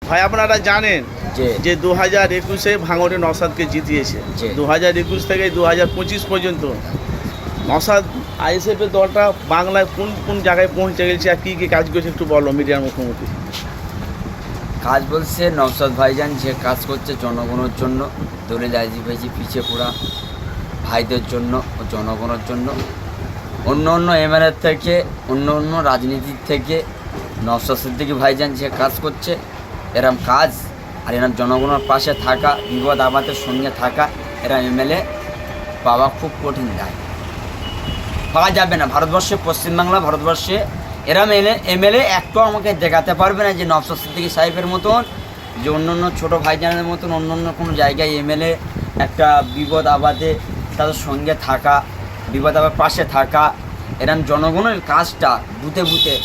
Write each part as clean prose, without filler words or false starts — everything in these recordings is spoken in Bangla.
ভাই আপনারা জানেন যে 2021-এ ভাঙড়ে নওশাদকে জিতিয়েছে। 2021 থেকে 2025 পর্যন্ত নওশাদ আইএসএফের দলটা বাংলায় কোন কোন জায়গায় পৌঁছে গেছে আর কী কী কাজ করছে একটু বলো মিডিয়ার মুখোমুখি। কাজ বলছে নওশাদ ভাইজান যে কাজ করছে জনগণের জন্য, দলে রাজি ভাইজি পিছিয়ে পড়া ভাইদের জন্য ও জনগণের জন্য। অন্য অন্য এমএলএর থেকে অন্য অন্য রাজনীতির থেকে নওশাদ সিদ্দিকী ভাইজান যে কাজ করছে এরম কাজ আর এরম জনগণের পাশে থাকা, বিপদ আমাদের সঙ্গে থাকা, এরা এমএলএ পাওয়া খুব কঠিন দায়, পাওয়া যাবে না। ভারতবর্ষে, পশ্চিমবাংলা ভারতবর্ষে এরম এমএলএ একটু আমাকে দেখাতে পারবে না যে নওশাদ সিদ্দিকী সাহেবের মতন, যে অন্য অন্য ছোটো ভাইজানের মতন অন্য অন্য কোনো জায়গায় এমএলএ একটা বিপদ আবাদে তাদের সঙ্গে থাকা, বিপদ আবার পাশে থাকা, এরম জনগণের কাজটা বুথে বুথে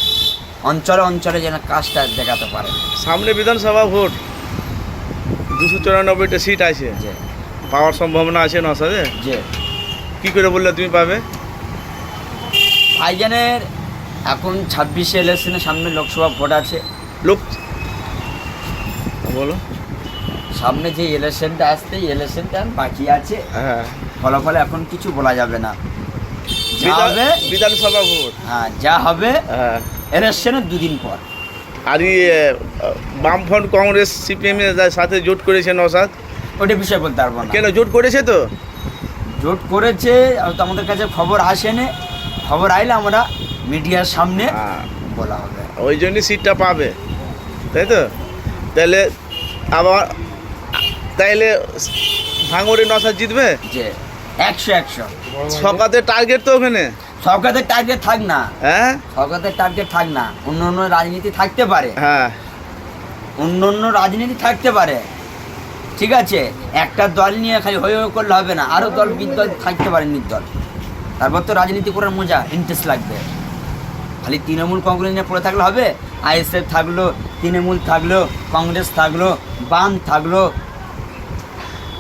অঞ্চলে অঞ্চলে যেন কাজটা দেখাতে পারে। সামনে বিধানসভা ভোট, 294টা সিট আছে, যে পাওয়ার সম্ভাবনা আছে নওশাদের। যে কী করে বললে তুমি পাবে? ভাইজানের এখন 26 ইলেকশনে সামনে লোকসভা ভোট আছে। লোক বলো, সামনে যে ইলেকশনটা আসছে এই ইলেকশনটা বাকি আছে, হ্যাঁ ফলাফল এখন কিছু বলা যাবে না। যা হবে বিধানসভা ভোট, হ্যাঁ যা হবে হ্যাঁ ইলেকশনের 2 দিন পর। আর বামফ্রন্ট কংগ্রেস সিপিএম এর সাথে জোট করেছে নওশাদ। ওটা বিষয় বলতে পারবো না। কেন জোট করেছে? তো জোট করেছে, তো আমাদের কাছে খবর আসেনি, খবর আইলে আমরা মিডিয়ার সামনে বলা হবে। ওই জন্যই সিটটা পাবে, তাই তো? তাহলে আবার তাইলে ভাঙড়ে নওশাদ জিতবে যে 100 সকাতে টার্গেট তো ওখানে। সরকারের টার্গেট থাক না, হ্যাঁ সরকারের টার্গেট থাক না, অন্য অন্য রাজনীতি থাকতে পারে, হ্যাঁ অন্য অন্য রাজনীতি থাকতে পারে, ঠিক আছে। একটা দল নিয়ে খালি হয়ে হয়ে করলে হবে না, আরও দল বিদল থাকতে পারে, নির্দল। তারপর তো রাজনীতি করার মজা, ইন্টারেস্ট লাগবে। খালি তৃণমূল কংগ্রেস নিয়ে পড়ে থাকলে হবে? আইএসএফ থাকলো, তৃণমূল থাকলো, কংগ্রেস থাকলো, বাম থাকলো,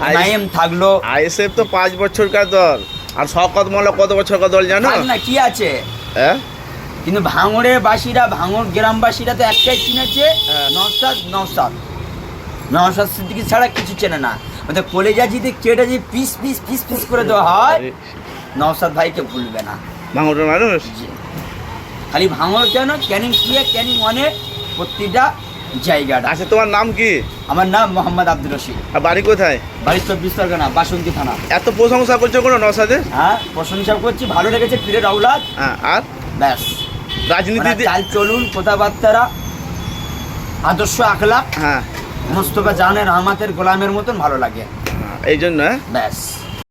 আইএম থাকলো। আইএসএফ তো 5 বছরকার দল, আর শওকত মোল্লা কত বছরকার দল জানো? না কি আছে, হ্যাঁ কিন্তু ভাঙড়ের বাসীরা, ভাঙড় গ্রামবাসীরা তো একটাই চিনেছে, নওশাদ। নওশাদ সিদ্দিকী ছাড়া কিছু চেনে না। ওদের কলেজা যদি কেটে যদি পিস পিস পিস পিস করে দেওয়া হয়, নওশাদ ভাইকে ভুলবে না ভাঙড়ের মানুষ। খালি ভাঙড় কেন, ক্যানিং 2 ক্যানিং 1 প্রতিটা জায়গাটা। আচ্ছা তোমার নাম কি? আমার নাম মোহাম্মদ আব্দুর রশিদ। আর বাড়ি কোথায়? বাড়ি 24 পরগনা, বাসন্তী থানা। এত প্রশংসা করছো কোনো নওশাদের? হ্যাঁ প্রশংসা করছি, ভালো লেগেছে, পীরের আওলাদ। হ্যাঁ, আর ব্যাস। রাজনীতি চাল চলুন, কথাবার্তারা, আদর্শ আখলাক, হ্যাঁ মোস্তফা জানের রহমাতের গোলামের মতন ভালো লাগে, এই জন্য। ব্যাস।